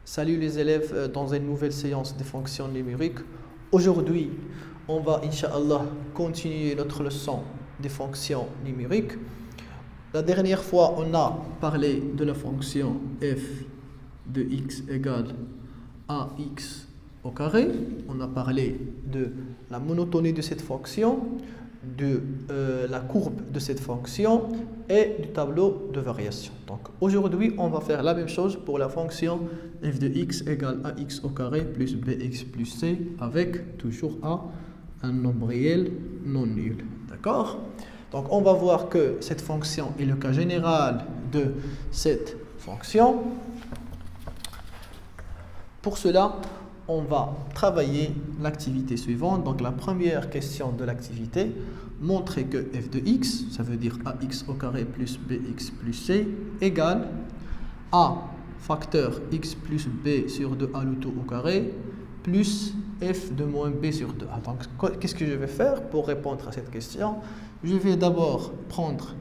Salut les élèves dans une nouvelle séance des fonctions numériques. Aujourd'hui, on va, Inch'Allah, continuer notre leçon des fonctions numériques. La dernière fois, on a parlé de la fonction f de x égale ax au carré. On a parlé de la monotonie de cette fonction, de la courbe de cette fonction et du tableau de variation. Donc aujourd'hui, on va faire la même chose pour la fonction f de x égale ax au carré plus bx plus c avec toujours a, un nombre réel non nul. D'accord? Donc on va voir que cette fonction est le cas général de cette fonction. Pour cela, on va travailler l'activité suivante. Donc la première question de l'activité, montrer que f de x, ça veut dire ax au carré plus bx plus c, égale a facteur x plus b sur 2a le tout au carré, plus f de moins b sur 2a. Donc qu'est-ce que je vais faire pour répondre à cette question? Je vais d'abord prendre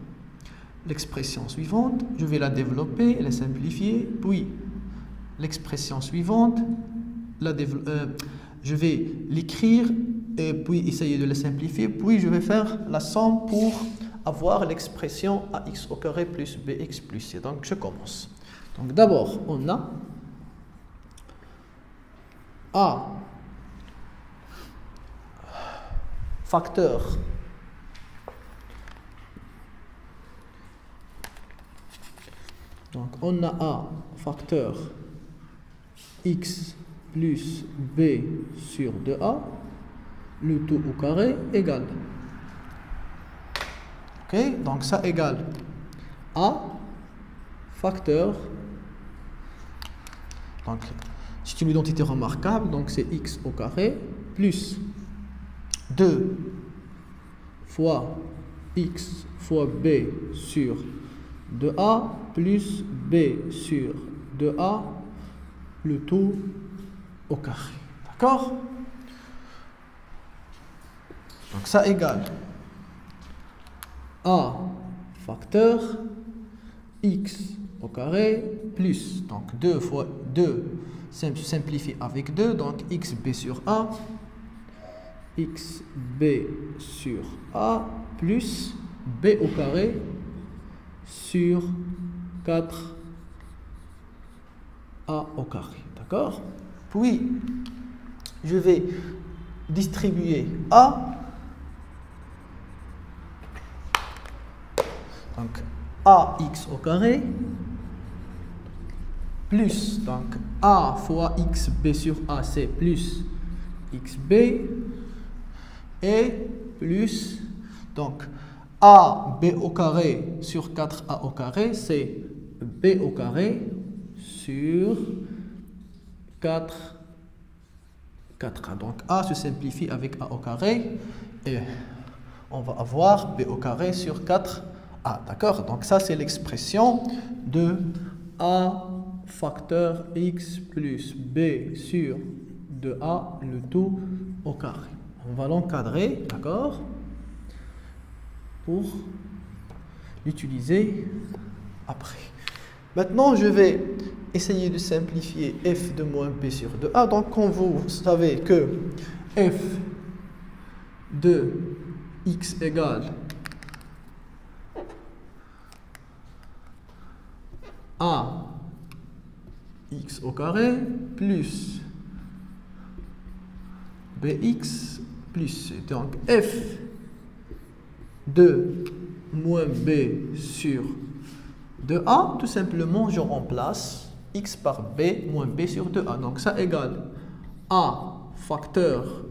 l'expression suivante, je vais la développer, la simplifier, puis l'expression suivante, je vais l'écrire et puis essayer de la simplifier, puis je vais faire la somme pour avoir l'expression ax au carré plus bx plus c. Donc je commence. Donc d'abord on a a facteur facteur x plus b sur 2a, le tout au carré égale. Ok, donc ça égale a facteur. Donc c'est une identité remarquable, donc c'est x au carré plus 2 fois x fois b sur 2a plus b sur 2a, le tout au carré. D'accord? Donc ça égale a facteur x au carré plus, donc 2 fois 2 simplifie avec 2, donc xb sur a, xb sur a plus b au carré sur 4 a au carré. D'accord? Puis je vais distribuer a, donc ax au carré plus, donc a fois xb sur a, c'est plus xb et plus, donc ab au carré sur 4a au carré, c'est b au carré sur 4a. Donc a se simplifie avec a au carré et on va avoir b au carré sur 4a. D'accord? Donc ça c'est l'expression de a facteur x plus b sur 2a le tout au carré. On va l'encadrer, d'accord, pour l'utiliser après. Maintenant, je vais essayer de simplifier f de moins b sur 2a. Donc, comme vous savez que f de x égale a x au carré plus bx plus c. Donc f de moins b sur 2a, tout simplement je remplace x par b moins b sur 2a. Donc ça égale a facteur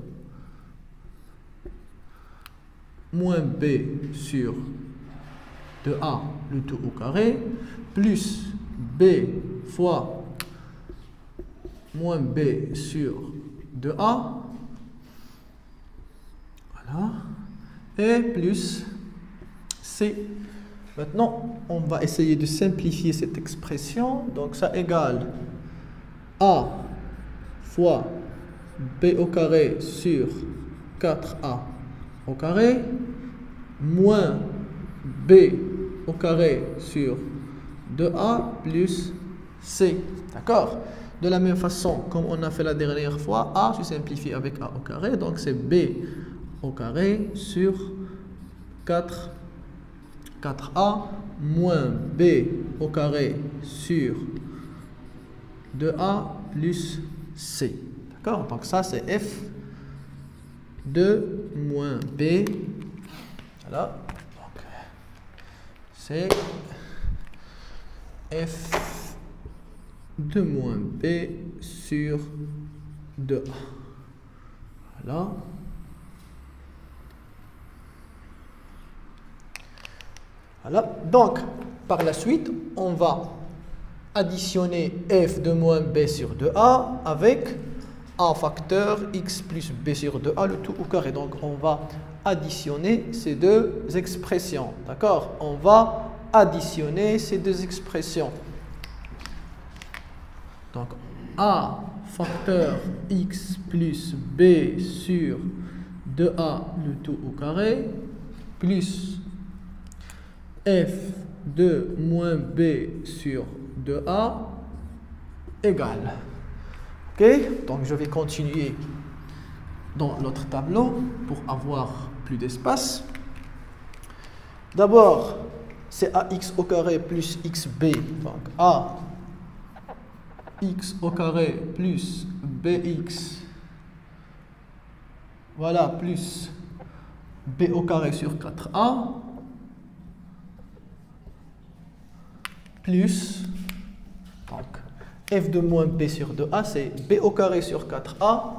moins b sur 2a le tout au carré plus b fois moins b sur 2a, voilà, et plus c. Maintenant, on va essayer de simplifier cette expression. Donc ça égale a fois b au carré sur 4a au carré moins b au carré sur 2a plus c. D'accord? De la même façon, comme on a fait la dernière fois, A se simplifie avec A au carré. Donc c'est B au carré sur 4A moins B au carré sur 2A plus C. D'accord? Donc ça c'est F de moins B. Voilà. Donc c'est F de moins B sur 2A. Voilà. Voilà. Donc, par la suite, on va additionner F de moins B sur 2A avec A facteur X plus B sur 2A, le tout au carré. Donc, on va additionner ces deux expressions. D'accord? On va additionner ces deux expressions. Donc, A facteur X plus B sur 2A, le tout au carré, plus F de moins B sur 2A égale. Ok? Donc, je vais continuer dans l'autre tableau pour avoir plus d'espace. D'abord, c'est AX au carré plus XB. Donc, A x au carré plus bx, voilà, plus b au carré sur 4a, plus, donc, f de moins b sur 2a, c'est b au carré sur 4a,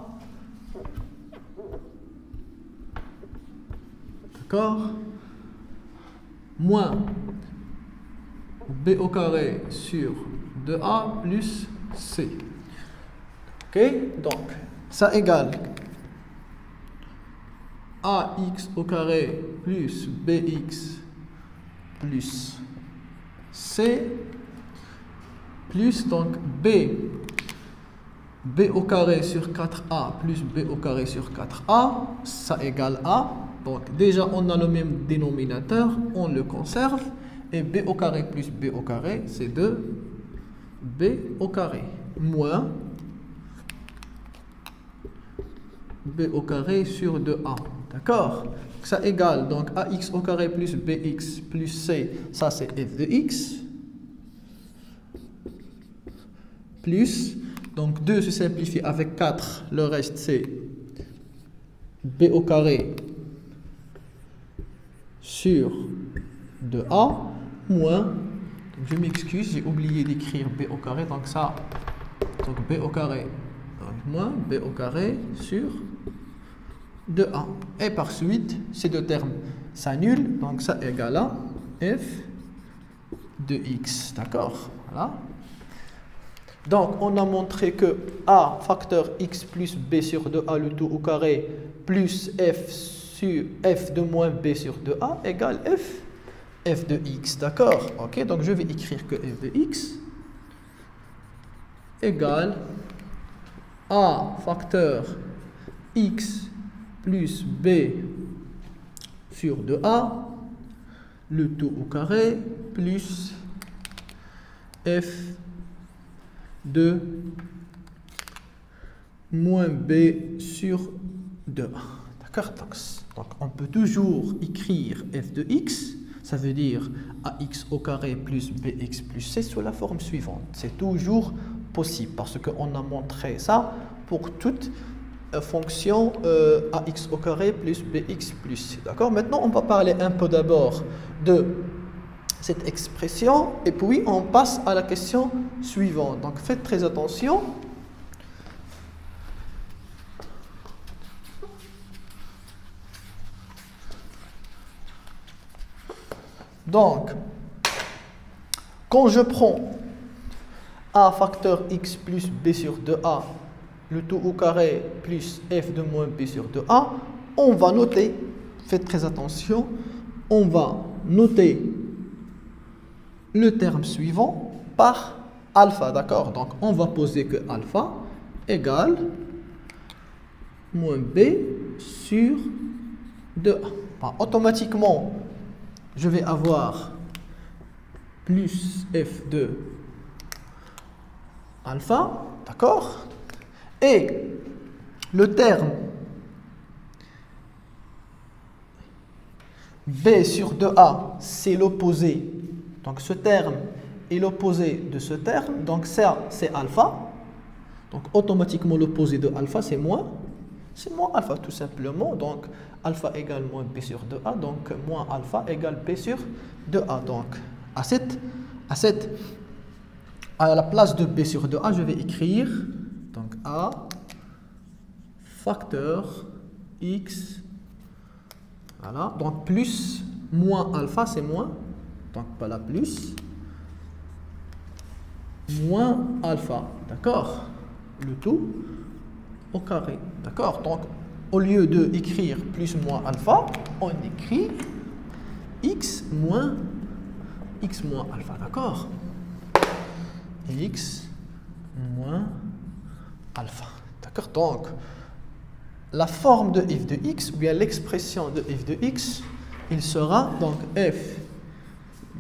d'accord, moins b au carré sur 2a plus c. Ok, donc ça égale ax au carré plus bx plus c plus donc b au carré sur 4a plus b au carré sur 4a, ça égale a. Donc déjà on a le même dénominateur, on le conserve, et b au carré plus b au carré, c'est 2 b au carré moins b au carré sur 2a. D'accord? Ça égale donc ax au carré plus bx plus c, ça c'est f de x, plus, donc 2 se simplifie avec 4, le reste c'est b au carré sur 2a moins, je m'excuse, j'ai oublié d'écrire b au carré, donc ça, donc b au carré, donc moins b au carré sur 2a. Et par suite, ces deux termes s'annulent, donc ça égale à f de x, d'accord? Voilà. Donc, on a montré que a facteur x plus b sur 2a, le tout au carré, plus f de moins b sur 2a égale f de x, d'accord? Ok, donc je vais écrire que f de x égale a facteur x plus b sur 2a, le tout au carré, plus f de moins b sur 2a. D'accord? Donc on peut toujours écrire f de x, ça veut dire ax au carré plus bx plus c sous la forme suivante. C'est toujours possible parce qu'on a montré ça pour toute fonction ax au carré plus bx plus c. D'accord? Maintenant, on va parler un peu d'abord de cette expression et puis on passe à la question suivante. Donc faites très attention. Donc, quand je prends a facteur x plus b sur 2a, le tout au carré plus f de moins b sur 2a, on va noter, faites très attention, on va noter le terme suivant par alpha, d'accord? Donc, on va poser que alpha égale moins b sur 2a. Enfin, automatiquement, je vais avoir plus f de alpha, D'accord? Et le terme B sur 2A, c'est l'opposé. Donc ce terme est l'opposé de ce terme. Donc ça, c'est alpha. Donc automatiquement, l'opposé de alpha, c'est moins. C'est moins alpha, tout simplement. Donc alpha égale moins B sur 2A. Donc moins alpha égale B sur 2A. Donc à la place de B sur 2A, je vais écrire donc A facteur X. Voilà. Donc plus moins alpha, c'est moins. Donc pas la plus. Moins alpha. D'accord? Le tout au carré. D'accord? Donc au lieu de écrire plus moins alpha, on écrit x moins alpha. D'accord? X moins alpha. D'accord? Donc la forme de f de x, ou bien l'expression de f de x, il sera donc f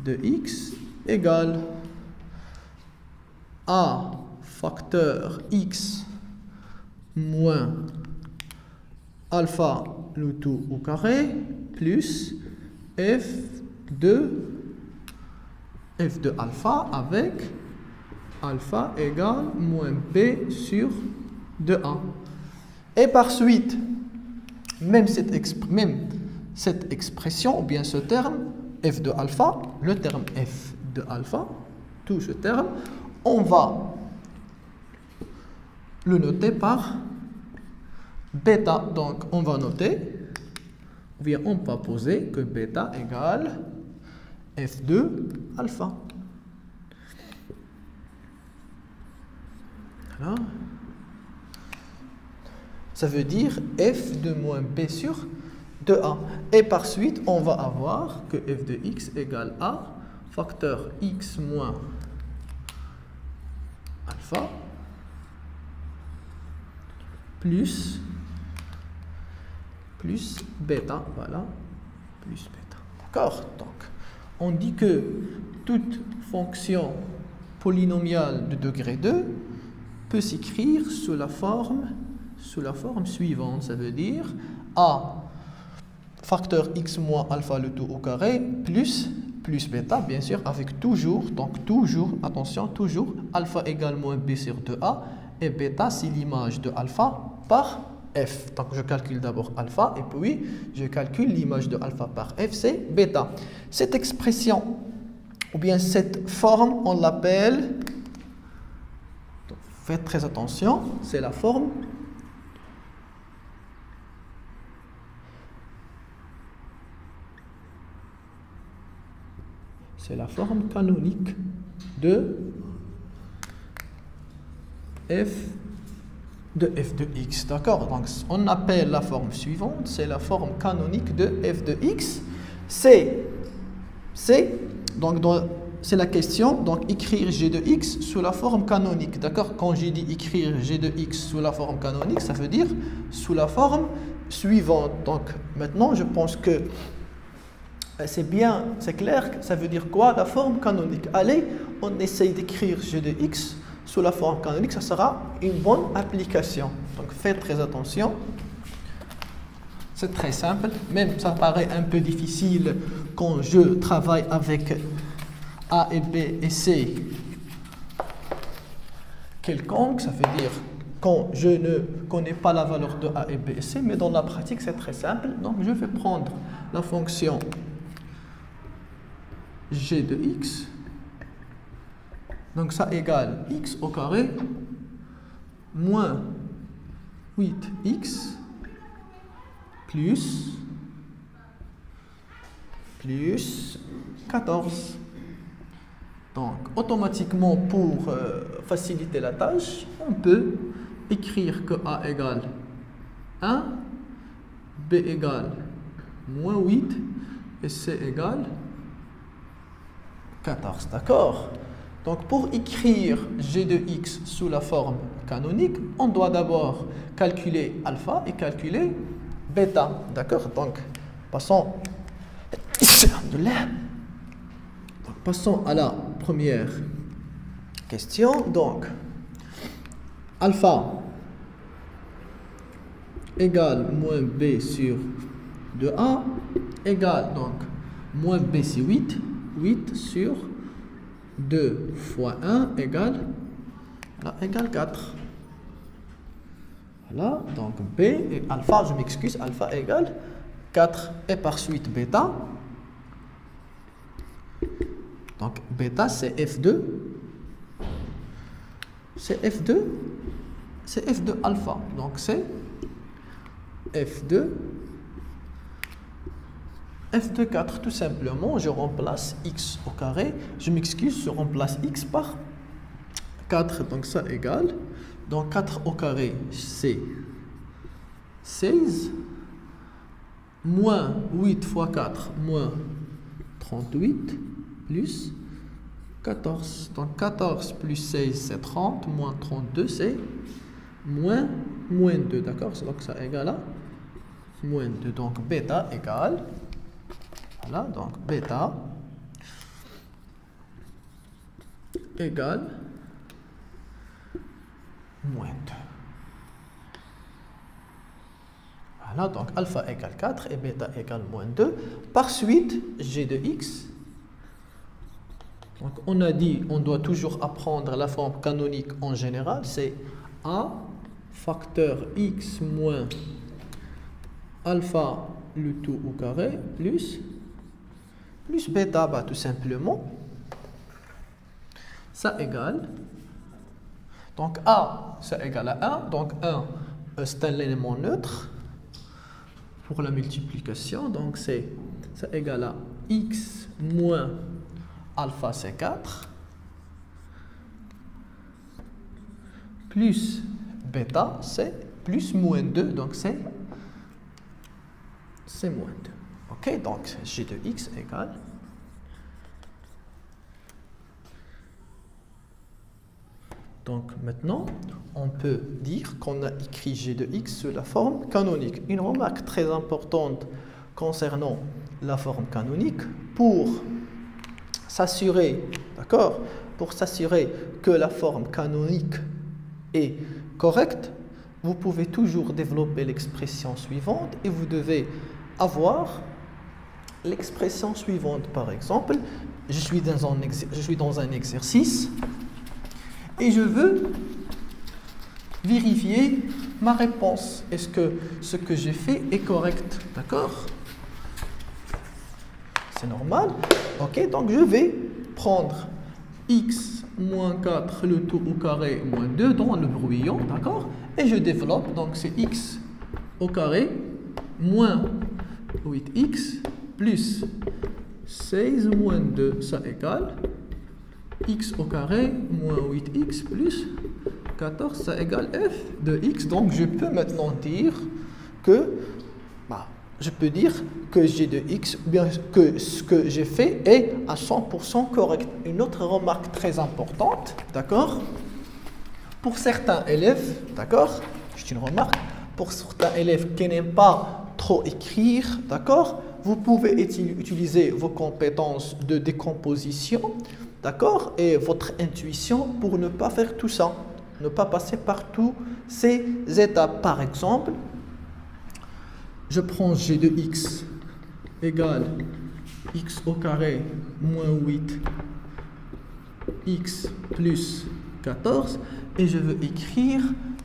de x égale a facteur x moins alpha le tout au carré plus f de alpha avec alpha égale moins b sur 2a. Et par suite, même cette expression, ou bien ce terme, f de alpha, le terme f de alpha, tout ce terme, on va le noter par bêta. Donc, on va noter, ou bien on va poser que bêta égale f de alpha. Voilà. Ça veut dire f de moins b sur 2a. Et par suite, on va avoir que f de x égale a facteur x moins alpha plus bêta. Voilà, plus bêta. D'accord? Donc, on dit que toute fonction polynomiale de degré 2 peut s'écrire sous la forme suivante. Ça veut dire a facteur x moins alpha le tout au carré plus bêta, bien sûr, avec toujours, attention, toujours alpha égale moins b sur 2a et bêta c'est l'image de alpha par f. Donc je calcule d'abord alpha et puis je calcule l'image de alpha par f, c'est bêta. Cette expression ou bien cette forme, on l'appelle, faites très attention, c'est la forme canonique de f de x. D'accord? Donc on appelle la forme suivante, c'est la forme canonique de f de x. C'est la question, donc écrire g de x sous la forme canonique. D'accord? Quand j'ai dit écrire g de x sous la forme canonique, ça veut dire sous la forme suivante. Donc maintenant, je pense que c'est clair, ça veut dire quoi la forme canonique? Allez, on essaye d'écrire g de x sous la forme canonique, ça sera une bonne application. Donc faites très attention. C'est très simple, même ça paraît un peu difficile quand je travaille avec A et B et C quelconque, ça veut dire quand je ne connais pas la valeur de A et B et C, mais dans la pratique c'est très simple. Donc je vais prendre la fonction g de x, donc ça égale x au carré moins 8x plus 14. Donc automatiquement, pour faciliter la tâche, on peut écrire que a égale 1, b égale moins 8 et c égale 14. D'accord? Donc pour écrire g de x sous la forme canonique, on doit d'abord calculer alpha et calculer bêta. D'accord? Donc passons à la première question. Donc alpha égale moins b sur 2a égale donc moins b c'est 8. 8 sur 2 fois 1 égale 4. Voilà, donc b et alpha, je m'excuse, alpha égale 4 et par suite bêta. Donc bêta c'est f2. C'est f2. C'est f2 alpha. Donc c'est f2. F2 4 tout simplement, je remplace x au carré. Je m'excuse, je remplace x par 4. Donc ça égale. Donc 4 au carré c'est 16. Moins 8 fois 4 moins 38 plus 14. Donc 14 plus 16 c'est 30, moins 32 c'est moins 2, d'accord? Donc ça égale à moins 2. Donc bêta égale, voilà, donc bêta égale moins 2. Voilà, donc alpha égale 4 et bêta égale moins 2. Par suite, g de x. Donc on a dit, on doit toujours apprendre la forme canonique en général. C'est a facteur x moins alpha le tout au carré plus bêta, bah, tout simplement. Ça égale. Donc a, ça égale à 1. Donc 1, c'est un élément neutre pour la multiplication. Donc ça égale à x moins alpha c'est 4 plus bêta c'est plus moins 2. Donc c'est moins 2. Ok, donc g de x égale. Donc maintenant, on peut dire qu'on a écrit g de x sous la forme canonique. Une remarque très importante concernant la forme canonique, pour s'assurer, d'accord, pour s'assurer que la forme canonique est correcte, vous pouvez toujours développer l'expression suivante et vous devez avoir l'expression suivante. Par exemple, je suis dans un exercice et je veux vérifier ma réponse. Est-ce que ce que j'ai fait est correct? D'accord? C'est normal. Ok, donc je vais prendre x moins 4 le tout au carré moins 2 dans le brouillon. D'accord? Et je développe. Donc c'est x au carré moins 8x plus 16 moins 2. Ça égale x au carré moins 8x plus 14, ça égale f de x. Donc je peux maintenant dire que g de x, bien que ce que j'ai fait est à 100% correct. Une autre remarque très importante, d'accord, pour certains élèves, d'accord, juste une remarque, pour certains élèves qui n'aiment pas trop écrire, d'accord, vous pouvez utiliser vos compétences de décomposition, d'accord, et votre intuition pour ne pas faire tout ça, ne pas passer par toutes ces étapes. Par exemple, je prends g de x égale x au carré moins 8 x plus 14 et je veux écrire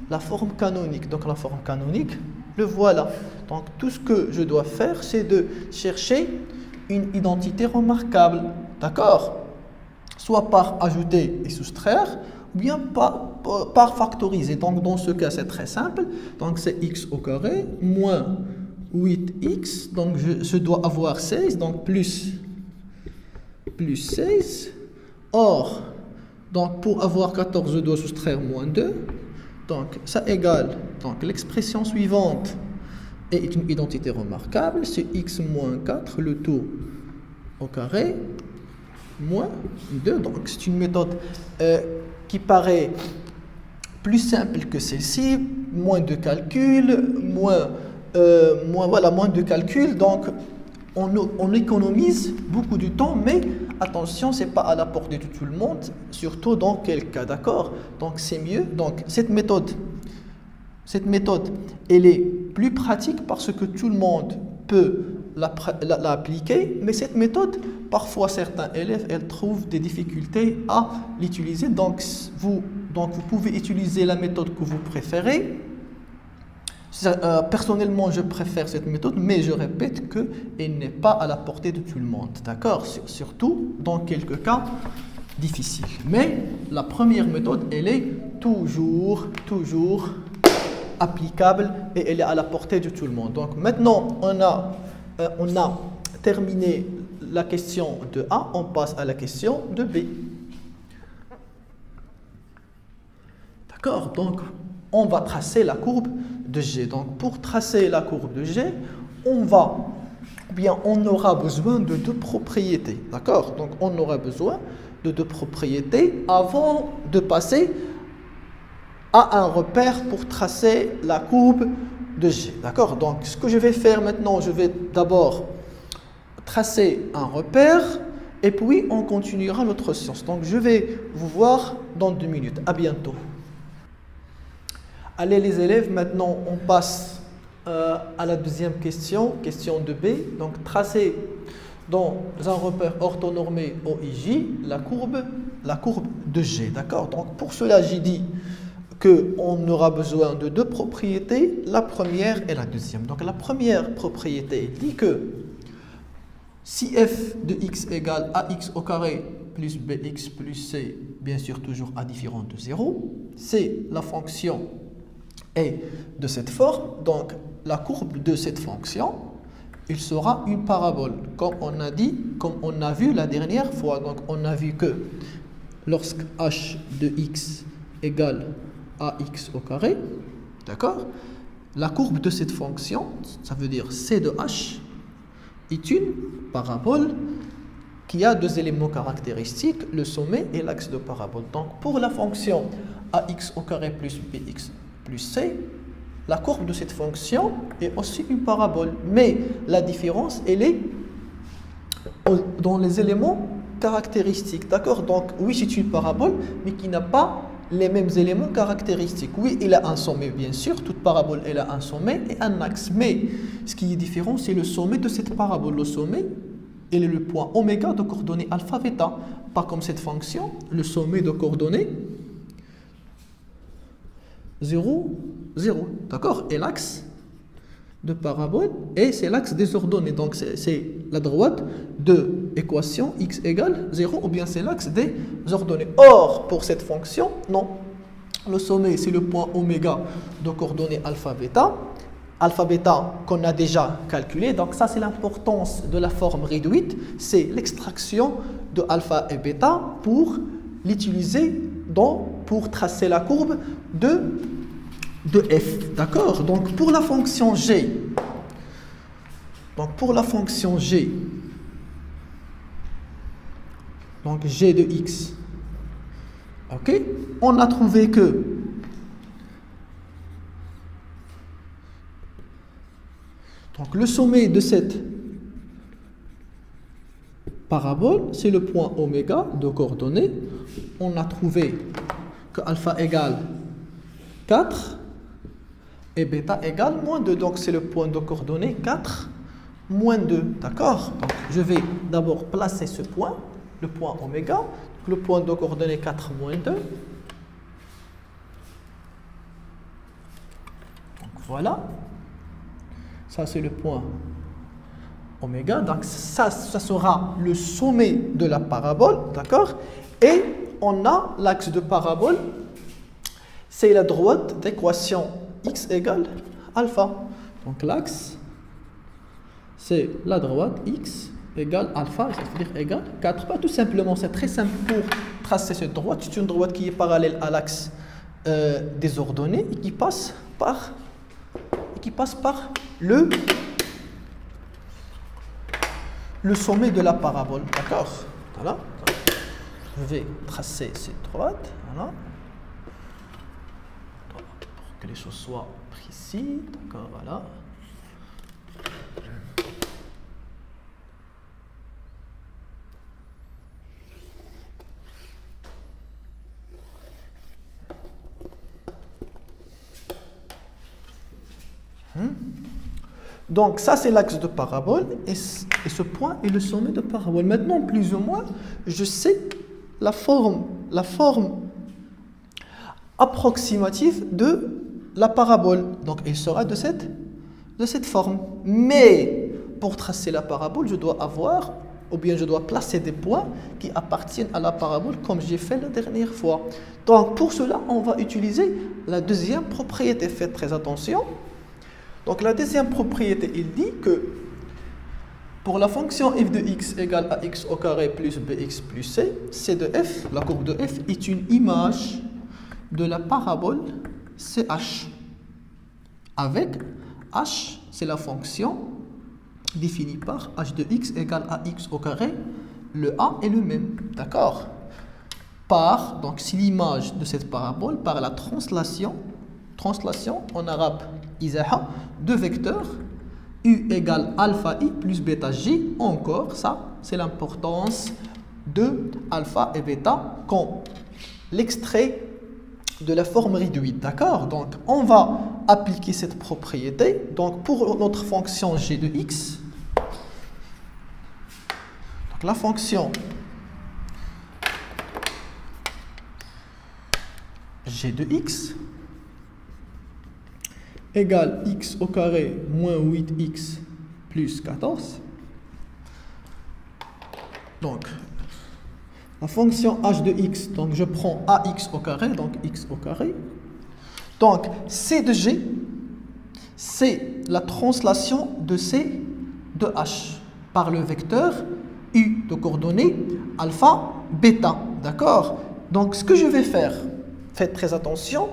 la forme canonique. Donc la forme canonique, le voilà. Donc tout ce que je dois faire, c'est de chercher une identité remarquable, d'accord, soit par ajouter et soustraire, ou bien par factoriser. Donc dans ce cas, c'est très simple. Donc c'est x au carré moins 8x, donc je dois avoir 16, donc plus 16. Or, donc pour avoir 14, je dois soustraire moins 2. Donc ça égale, donc l'expression suivante est une identité remarquable, c'est x moins 4, le tout au carré, moins 2. Donc c'est une méthode qui paraît plus simple que celle-ci, moins de calcul, moins de calcul. Donc on économise beaucoup de temps, mais attention, ce n'est pas à la portée de tout le monde, surtout dans quel cas, d'accord? Donc c'est mieux. Donc cette méthode, elle est plus pratique parce que tout le monde peut l'appliquer, mais cette méthode, parfois certains élèves, elles trouvent des difficultés à l'utiliser. Donc vous pouvez utiliser la méthode que vous préférez. Personnellement, je préfère cette méthode, mais je répète qu'elle n'est pas à la portée de tout le monde, d'accord? Surtout dans quelques cas difficiles. Mais la première méthode, elle est toujours applicable et elle est à la portée de tout le monde. Donc maintenant, on a terminé la question de A, on passe à la question de B. D'accord? Donc, on va tracer la courbe de G. Donc, pour tracer la courbe de G, on aura besoin de deux propriétés. D'accord? Donc, on aura besoin de deux propriétés avant de passer à un repère pour tracer la courbe de G. D'accord? Donc, ce que je vais faire maintenant, je vais d'abord tracer un repère et puis on continuera notre séance. Donc, je vais vous voir dans 2 minutes. À bientôt. Allez les élèves, maintenant on passe à la deuxième question, question de B. Donc, tracer dans un repère orthonormé OIJ la courbe de G. D'accord? Donc, pour cela, j'ai dit qu'on aura besoin de deux propriétés, la première et la deuxième. Donc la première propriété dit que si f de x égale ax au carré plus bx plus c, bien sûr toujours à différent de 0, c'est la fonction est de cette forme, donc la courbe de cette fonction, il sera une parabole, comme on a dit, comme on a vu la dernière fois. Donc on a vu que lorsque h de x égale ax au carré, d'accord, la courbe de cette fonction, ça veut dire c de h, est une parabole qui a deux éléments caractéristiques, le sommet et l'axe de parabole. Donc pour la fonction ax au carré plus bx plus c, la courbe de cette fonction est aussi une parabole, mais la différence, elle est dans les éléments caractéristiques, d'accord. Donc oui, c'est une parabole, mais qui n'a pas les mêmes éléments caractéristiques. Oui, il a un sommet, bien sûr, toute parabole, elle a un sommet et un axe, mais ce qui est différent, c'est le sommet de cette parabole. Le sommet, il est le point oméga de coordonnées alpha, bêta, pas comme cette fonction, le sommet de coordonnées 0, 0, d'accord. Et l'axe de parabole, et c'est l'axe des ordonnées, donc c'est la droite de l'équation x égale 0, ou bien c'est l'axe des ordonnées. Or, pour cette fonction, non. Le sommet, c'est le point oméga de coordonnées alpha, bêta qu'on a déjà calculé. Donc ça, c'est l'importance de la forme réduite, c'est l'extraction de alpha et bêta pour l'utiliser pour tracer la courbe de f, d'accord. Donc pour la fonction g, donc g de x, ok, on a trouvé que donc le sommet de cette parabole, c'est le point oméga de coordonnées. On a trouvé que alpha égale 4 et bêta égale moins 2. Donc c'est le point de coordonnées 4 moins 2. D'accord? Donc je vais d'abord placer ce point, le point oméga, le point de coordonnées 4 moins 2. Donc voilà. Ça c'est le point oméga. Donc ça sera le sommet de la parabole. D'accord? Et on a l'axe de parabole, c'est la droite d'équation x égale alpha. Donc l'axe, c'est la droite x égale alpha, c'est-à-dire égale 4. Pas tout simplement, c'est très simple pour tracer cette droite. C'est une droite qui est parallèle à l'axe des ordonnées et qui passe par le sommet de la parabole. D'accord? Voilà. Je vais tracer cette droite. Voilà. Pour que les choses soient précises. D'accord, voilà. Donc ça c'est l'axe de parabole et ce point est le sommet de parabole. Maintenant plus ou moins je sais la forme approximative de la parabole. Donc elle sera de cette forme. Mais pour tracer la parabole je dois avoir ou bien je dois placer des points qui appartiennent à la parabole comme j'ai fait la dernière fois. Donc pour cela on va utiliser la deuxième propriété. Faites très attention. Donc la deuxième propriété, il dit que pour la fonction f de x égale à x au carré plus bx plus c, c de f, la courbe de f, est une image de la parabole ch. Avec h, c'est la fonction définie par h de x égale à x au carré, le a est le même, d'accord? Par, donc c'est l'image de cette parabole, par la translation en arabe izaha, de vecteurs u égale alpha i plus bêta j. Encore ça c'est l'importance de alpha et bêta quand l'extrait de la forme réduite, d'accord? Donc on va appliquer cette propriété. Donc pour notre fonction g de x, donc la fonction g de x égale x au carré moins 8x plus 14. Donc, la fonction h de x, donc je prends ax au carré, donc x au carré. Donc, c de g, c'est la translation de c de h par le vecteur u de coordonnées alpha, bêta, d'accord? Donc, ce que je vais faire, faites très attention,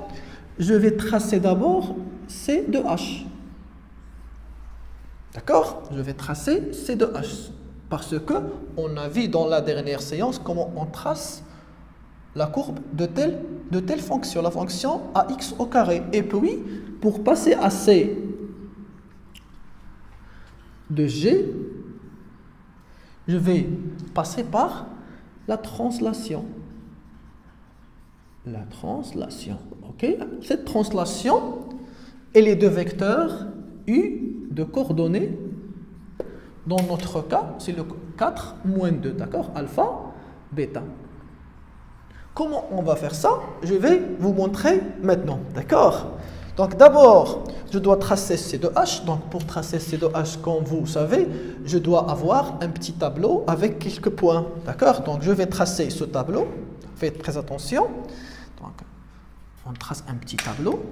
je vais tracer d'abord C de H. D'accord? Je vais tracer C de H. Parce que on a vu dans la dernière séance comment on trace la courbe de telle fonction, la fonction ax au carré. Et puis, pour passer à C de G, je vais passer par la translation. La translation, ok? Cette translation, et les deux vecteurs u de coordonnées, dans notre cas, c'est le 4 moins 2, d'accord? Alpha, bêta. Comment on va faire ça? Je vais vous montrer maintenant, d'accord? Donc d'abord, je dois tracer C de H. Donc pour tracer C de H, comme vous savez, je dois avoir un petit tableau avec quelques points, d'accord? Donc je vais tracer ce tableau. Faites très attention. Donc on trace un petit tableau.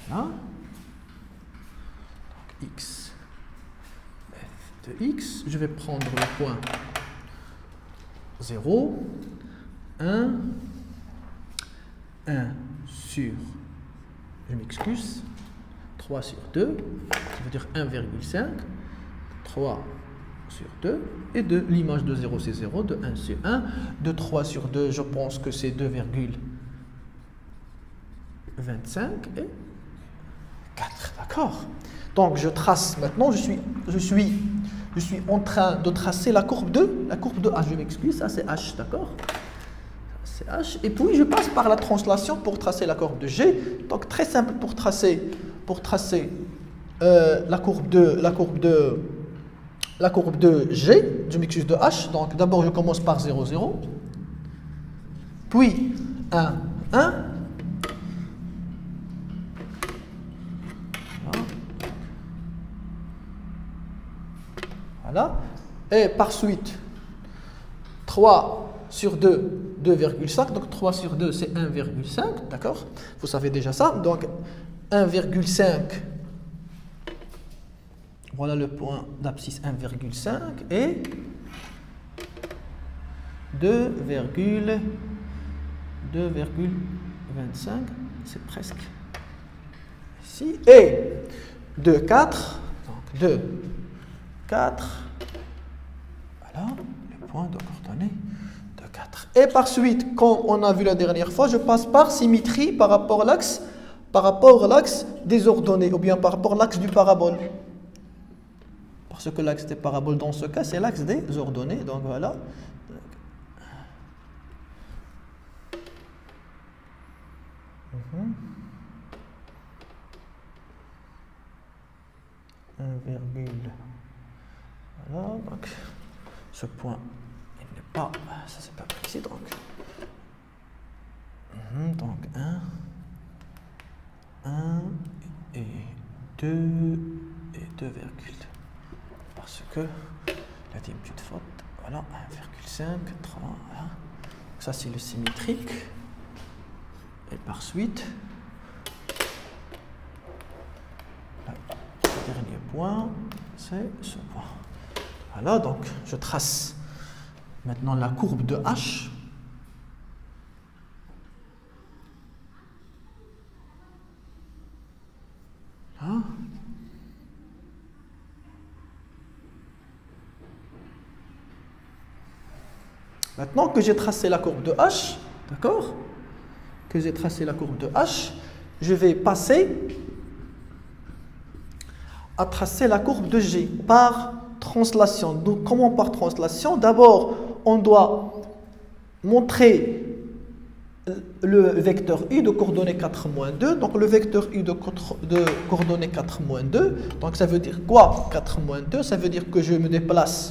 Voilà. Donc x, f de x, je vais prendre le point 0, 1, 1 sur, je m'excuse, 3 sur 2, ça veut dire 1,5, 3 sur 2, et de l'image de 0 c'est 0, de 1 c'est 1, de 3 sur 2 je pense que c'est 2,25 et 4, d'accord? Donc je trace maintenant, je suis en train de tracer la courbe de H, je m'excuse, ça c'est H, d'accord? C'est H, et puis je passe par la translation pour tracer la courbe de G. Donc très simple pour tracer la courbe de G, je m'excuse, de H. Donc d'abord je commence par 0, 0, puis 1, 1. Voilà. Et par suite, 3 sur 2, 2,5. Donc 3 sur 2, c'est 1,5. D'accord? Vous savez déjà ça. Donc 1,5. Voilà le point d'abscisse 1,5. Et 2,25. C'est presque ici. Et 2, 4. Donc 2, 4. Voilà, le point de coordonnées de 4. Et par suite, comme on a vu la dernière fois, je passe par symétrie par rapport à l'axe par rapport à l'axe des ordonnées, ou bien par rapport à l'axe du parabole. Parce que l'axe des paraboles, dans ce cas, c'est l'axe des ordonnées. Donc voilà. 1, voilà, donc ce point, il n'est pas, ça c'est pas précis, donc 1 et 2 et 2 virgules, parce que la petite faute, voilà, 1,5, 3, voilà. Ça c'est le symétrique, et par suite, le dernier point, c'est ce point. Voilà, donc je trace maintenant la courbe de H. Là. Maintenant que j'ai tracé la courbe de H, d'accord? Que j'ai tracé la courbe de H, je vais passer à tracer la courbe de G par translation. Donc, comment par translation? D'abord, on doit montrer le vecteur U de coordonnées 4, moins 2. Donc, le vecteur U de coordonnées 4, moins 2. Donc, ça veut dire quoi? 4, moins 2, ça veut dire que je me déplace,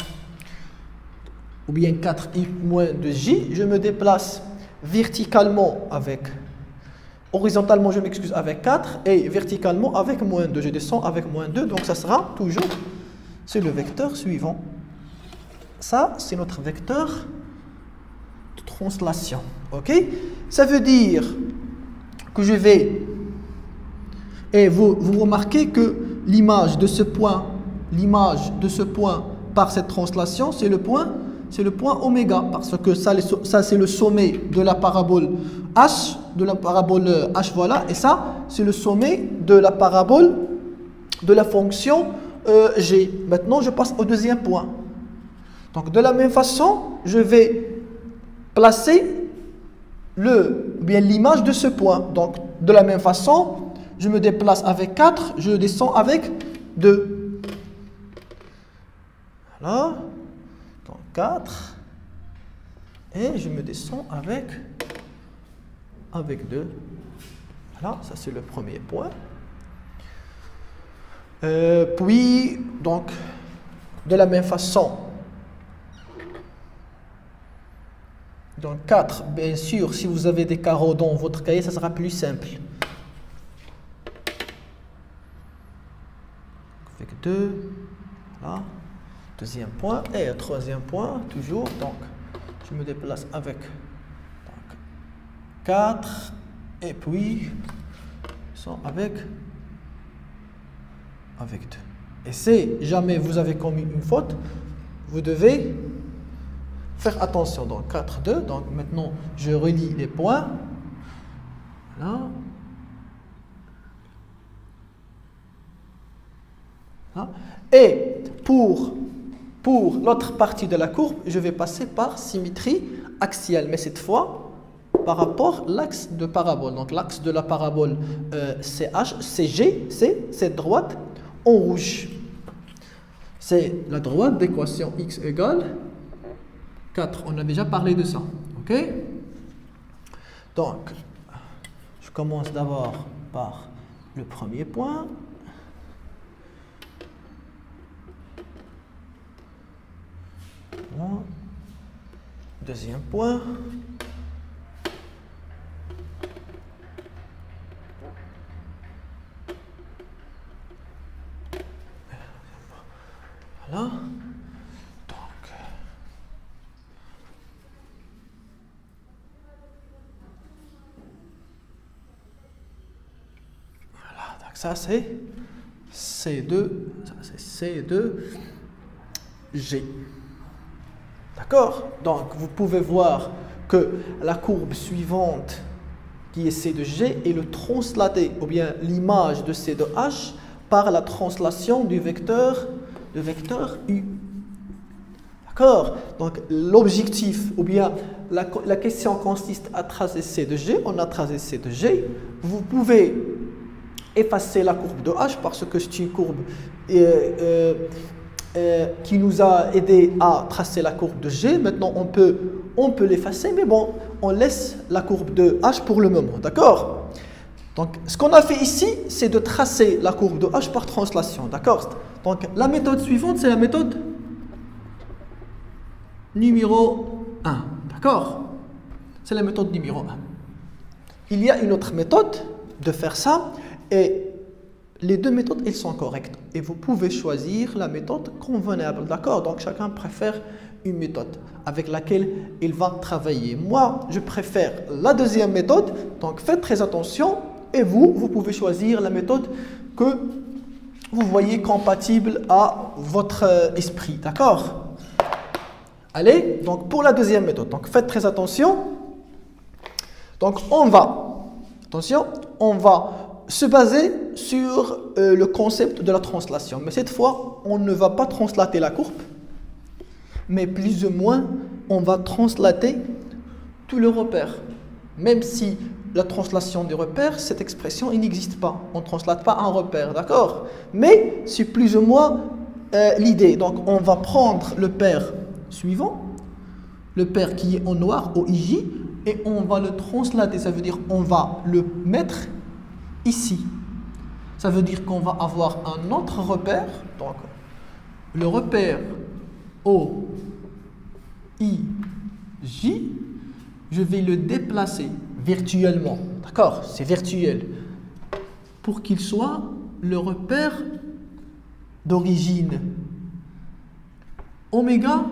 ou bien 4i moins 2j, je me déplace verticalement avec, horizontalement, je m'excuse, avec 4, et verticalement avec moins 2. Je descends avec moins 2, donc ça sera toujours, c'est le vecteur suivant. Ça, c'est notre vecteur de translation. Ok? Ça veut dire que je vais, et vous remarquez que l'image de ce point par cette translation, c'est le point oméga, parce que ça c'est le sommet de la parabole H, voilà, et ça c'est le sommet de la parabole de la fonction G. Maintenant je passe au deuxième point. Donc de la même façon, je vais placer l'image de ce point. Donc de la même façon, je me déplace avec 4, je descends avec 2. Voilà. Donc 4. Et je me descends avec 2. Voilà, ça c'est le premier point. Puis, donc, de la même façon, donc 4, bien sûr, si vous avez des carreaux dans votre cahier, ça sera plus simple. Avec 2, voilà, deuxième point, et troisième point, toujours, donc, je me déplace avec 4, et puis, avec 2. Et si jamais vous avez commis une faute, vous devez faire attention. Donc 4, 2. Donc maintenant, je relie les points. Voilà. Voilà. Et pour l'autre partie de la courbe, je vais passer par symétrie axiale. Mais cette fois, par rapport à l'axe de parabole. Donc l'axe de la parabole CH, CG, c'est cette droite en rouge. C'est la droite d'équation x égale 4. On a déjà parlé de ça. Ok? Donc, je commence d'abord par le premier point. Voilà. Deuxième point. Voilà. Donc, voilà. Donc ça c'est C2, ça c'est C2G. D'accord? Donc vous pouvez voir que la courbe suivante qui est C2G est le translaté, ou bien l'image de C2H par la translation du vecteur U. D'accord? Donc l'objectif, ou bien la question consiste à tracer C de G. On a tracé C de G. Vous pouvez effacer la courbe de H parce que c'est une courbe qui nous a aidé à tracer la courbe de G. Maintenant, on peut l'effacer, mais bon, on laisse la courbe de H pour le moment, d'accord? Donc, ce qu'on a fait ici, c'est de tracer la courbe de H par translation, d'accord? Donc, la méthode suivante, c'est la méthode numéro 1, d'accord? C'est la méthode numéro 1. Il y a une autre méthode de faire ça, et les deux méthodes, elles sont correctes. Et vous pouvez choisir la méthode convenable, d'accord? Donc, chacun préfère une méthode avec laquelle il va travailler. Moi, je préfère la deuxième méthode, donc faites très attention. Et vous pouvez choisir la méthode que vous voyez compatible à votre esprit, d'accord? Allez, donc pour la deuxième méthode, donc faites très attention. Donc on va se baser sur le concept de la translation. Mais cette fois, on ne va pas translater la courbe, mais plus ou moins, on va translater tout le repère. Même si la translation des repères, cette expression, il n'existe pas. On ne translate pas un repère, d'accord? Mais c'est plus ou moins l'idée. Donc, on va prendre le paire suivant, le paire qui est en noir, au IJ, et on va le translater. Ça veut dire on va le mettre ici. Ça veut dire qu'on va avoir un autre repère. Donc, le repère O, I, J, je vais le déplacer virtuellement, d'accord? C'est virtuel. Pour qu'il soit le repère d'origine. Oméga,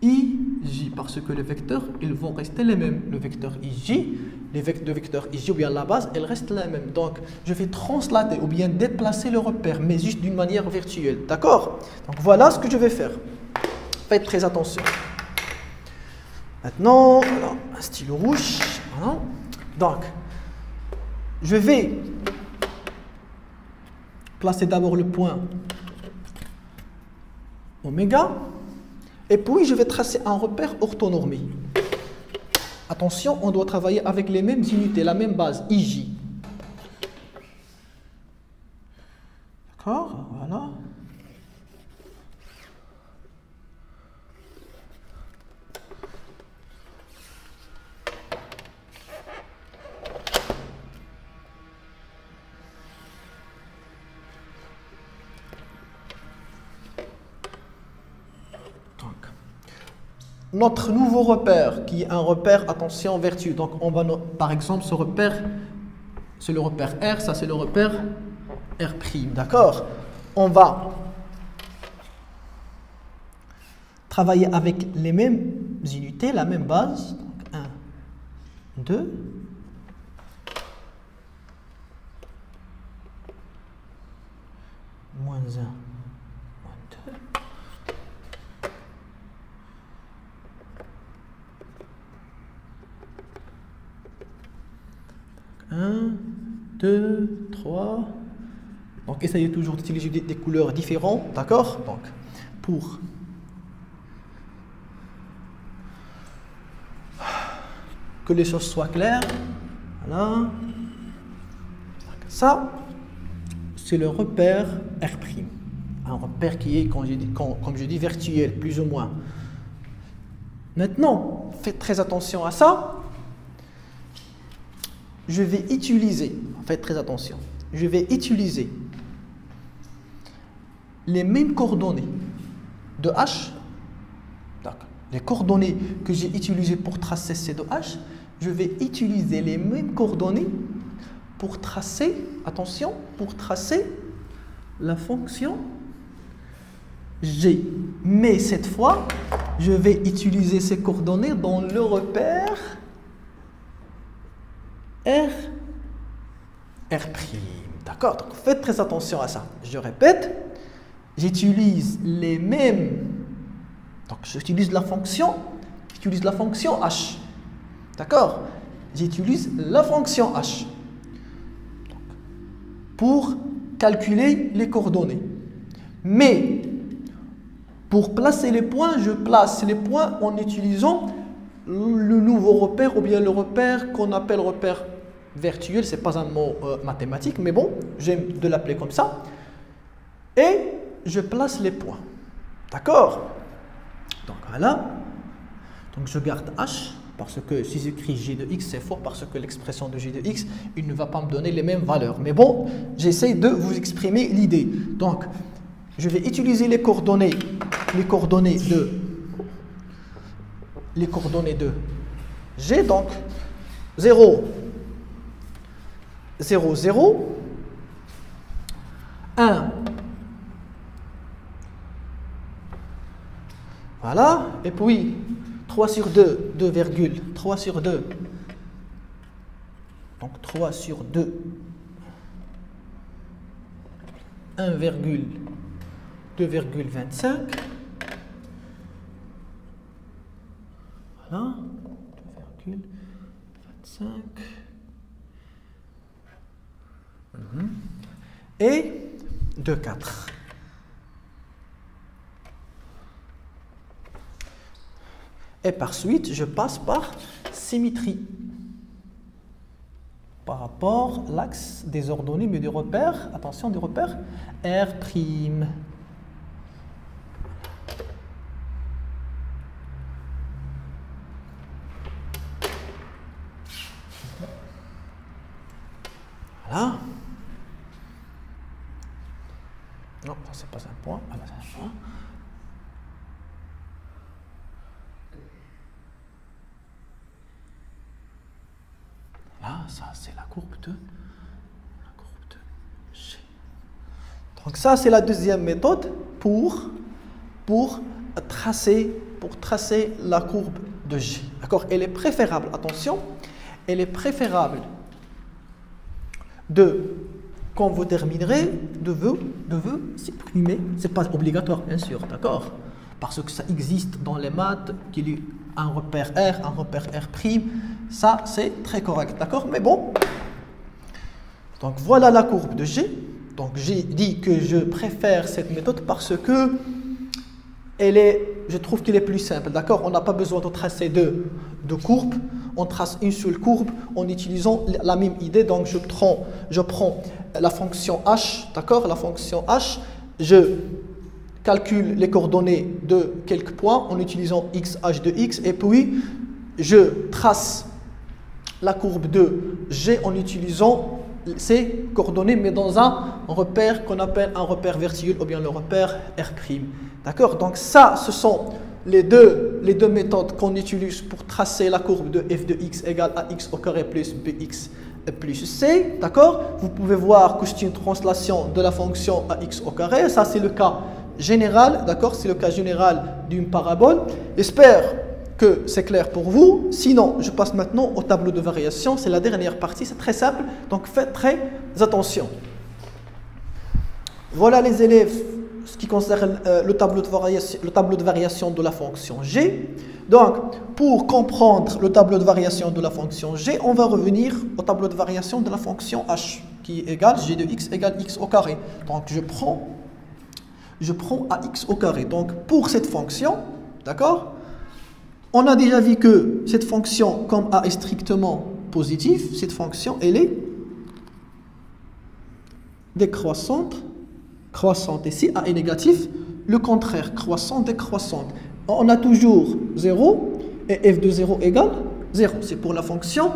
I, J, parce que les vecteurs, ils vont rester les mêmes. Le vecteur IJ, le vecteur IJ ou bien la base, elle reste la même. Donc, je vais translater ou bien déplacer le repère, mais juste d'une manière virtuelle, d'accord? Donc, voilà ce que je vais faire. Faites très attention. Maintenant, voilà, un stylo rouge. Voilà. Donc, je vais placer d'abord le point oméga, et puis je vais tracer un repère orthonormé. Attention, on doit travailler avec les mêmes unités, la même base, IJ. D'accord, voilà. Notre nouveau repère, qui est un repère, attention, vertu. Donc, on va, par exemple, ce repère, c'est le repère R, ça c'est le repère R', d'accord? On va travailler avec les mêmes unités, la même base. Donc, 1, 2. Moins 1, moins 2. 1, 2, 3. Donc, essayez toujours d'utiliser des couleurs différentes, d'accord? Donc, pour que les choses soient claires, voilà. Ça, c'est le repère R'. Un repère qui est, comme je dis, virtuel, plus ou moins. Maintenant, faites très attention à ça. Je vais utiliser, faites très attention, je vais utiliser les mêmes coordonnées de H, les coordonnées que j'ai utilisées pour tracer C de H, je vais utiliser les mêmes coordonnées pour tracer, attention, pour tracer la fonction G. Mais cette fois, je vais utiliser ces coordonnées dans le repère R'. D'accord? Donc faites très attention à ça. Je répète, j'utilise les mêmes. Donc j'utilise la fonction H. D'accord? J'utilise la fonction H pour calculer les coordonnées. Mais pour placer les points, je place les points en utilisant le nouveau repère ou bien le repère qu'on appelle repère Virtuel, ce n'est pas un mot mathématique, mais bon, j'aime de l'appeler comme ça. Et je place les points. D'accord? Donc voilà. Donc je garde H, parce que si j'écris J de X, c'est faux, parce que l'expression de J de X, il ne va pas me donner les mêmes valeurs. Mais bon, j'essaie de vous exprimer l'idée. Donc, je vais utiliser les coordonnées de G, donc 0, 0, 0, 1, voilà, et puis 3 sur 2, 2 virgule, 3 sur 2, donc 3 sur 2, 1 virgule, 2,25, voilà, 2,25, et 2,4. Et par suite, je passe par symétrie par rapport à l'axe des ordonnées, mais des repères, attention, des repères R'. Voilà. Non, ça c'est pas un point. Ah, là, c'est un point. Là, ça c'est la courbe de G. Donc ça c'est la deuxième méthode pour tracer la courbe de G. D'accord? Elle est préférable, attention, elle est préférable quand vous terminerez, de vous supprimer. C'est pas obligatoire, bien sûr, d'accord? Parce que ça existe dans les maths, qu'il y ait un repère R, un repère R', ça c'est très correct, d'accord? Mais bon, donc voilà la courbe de G. Donc j'ai dit que je préfère cette méthode parce que je trouve qu'elle est plus simple, d'accord? On n'a pas besoin de tracer deux courbes, on trace une seule courbe en utilisant la même idée. Donc je prends la fonction h, d'accord? La fonction h, je calcule les coordonnées de quelques points en utilisant x, h de x, et puis je trace la courbe de G en utilisant ces coordonnées, mais dans un repère qu'on appelle un repère virtuel ou bien le repère R'. D'accord? Donc ça, ce sont les deux méthodes qu'on utilise pour tracer la courbe de f de x égale ax au carré plus bx plus c. D'accord? Vous pouvez voir que c'est une translation de la fonction ax au carré. Ça, c'est le cas général. D'accord? C'est le cas général d'une parabole. J'espère que c'est clair pour vous. Sinon, je passe maintenant au tableau de variation. C'est la dernière partie. C'est très simple. Donc, faites très attention. Voilà les élèves, ce qui concerne le tableau de variation de la fonction g. Donc, pour comprendre le tableau de variation de la fonction g, on va revenir au tableau de variation de la fonction h, qui est égal g de x égale x au carré. Donc, je prends ax au carré. Donc, pour cette fonction, d'accord, on a déjà vu que cette fonction, comme a est strictement positive, cette fonction, elle est décroissante, croissante. Et si a est négatif, le contraire, croissante, décroissante. On a toujours 0 et f de 0 égale 0. C'est pour la fonction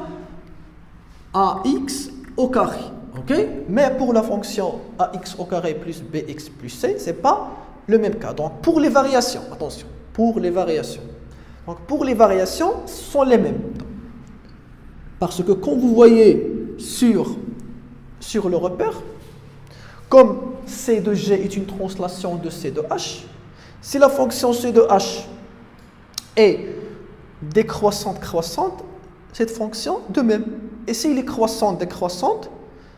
ax au carré. Okay? Mais pour la fonction ax au carré plus bx plus c, ce n'est pas le même cas. Donc pour les variations, attention, pour les variations. Donc pour les variations, ce sont les mêmes. Parce que quand vous voyez sur le repère, comme c de g est une translation de c de h, si la fonction c de h est décroissante, croissante, cette fonction de même. Et s'il est croissante, décroissante,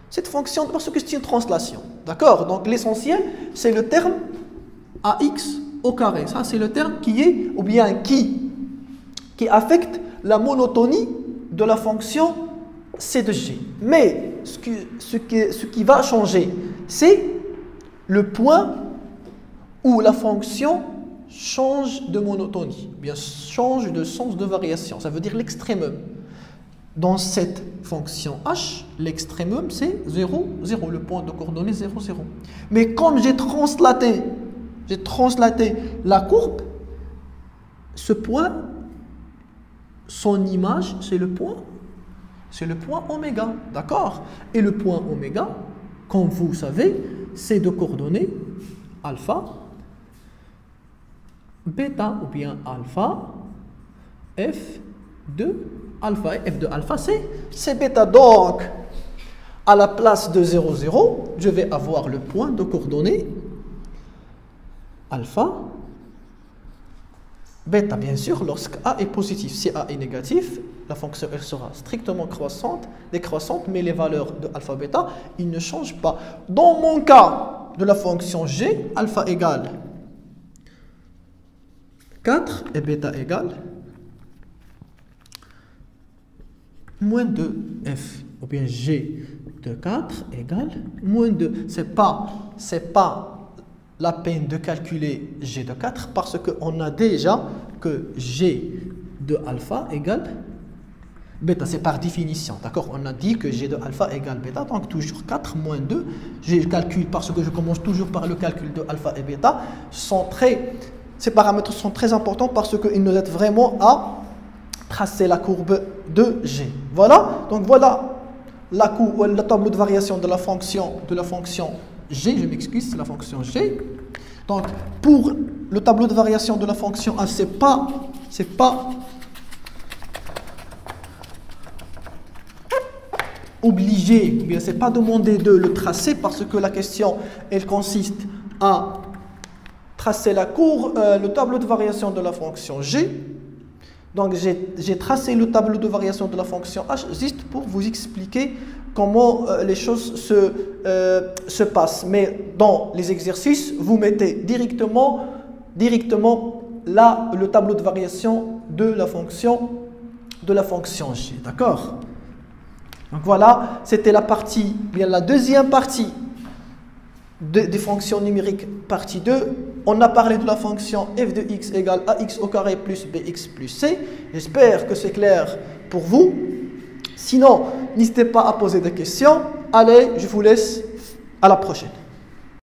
cette fonction, parce que c'est une translation. D'accord? Donc l'essentiel, c'est le terme ax au carré. Ça, c'est le terme qui est, ou bien qui affecte la monotonie de la fonction c de g. Mais ce qui va changer, c'est le point où la fonction change de monotonie, bien change de sens de variation. Ça veut dire l'extrémum. Dans cette fonction h, l'extrémum c'est 0, 0, le point de coordonnée 0, 0. Mais comme j'ai translaté la courbe, ce point, son image, c'est le point oméga, d'accord? Et le point oméga, comme vous savez, c'est de coordonnées alpha, bêta ou bien alpha, f de alpha. Et f de alpha, c'est bêta. Donc, à la place de 0, 0, je vais avoir le point de coordonnées alpha, bêta, bien sûr, lorsque A est positif. Si A est négatif, la fonction elle sera strictement décroissante, mais les valeurs de alpha, bêta, ils ne changent pas. Dans mon cas de la fonction g, alpha égale 4 et bêta égale moins 2 f, ou bien g de 4 égale moins 2. C'est pas la peine de calculer g de 4 parce qu'on a déjà que g de alpha égale bêta. C'est par définition, d'accord? On a dit que g de alpha égale bêta, donc toujours 4 moins 2. Je calcule parce que je commence toujours par le calcul de alpha et bêta. Ces paramètres sont très importants parce qu'ils nous aident vraiment à tracer la courbe de g. Voilà, donc voilà le tableau de variation de la fonction g, je m'excuse, c'est la fonction g. Donc, pour le tableau de variation de la fonction a, c'est pas obligé, ou bien c'est pas demandé de le tracer parce que la question, elle consiste à tracer le tableau de variation de la fonction g. Donc, j'ai tracé le tableau de variation de la fonction h juste pour vous expliquer comment les choses se passent. Mais dans les exercices, vous mettez directement là le tableau de variation de la fonction g. D'accord? Donc voilà, c'était la deuxième partie des fonctions numériques, partie 2. On a parlé de la fonction f de x égale ax au carré plus bx plus c. J'espère que c'est clair pour vous. Sinon, n'hésitez pas à poser des questions. Allez, je vous laisse à la prochaine.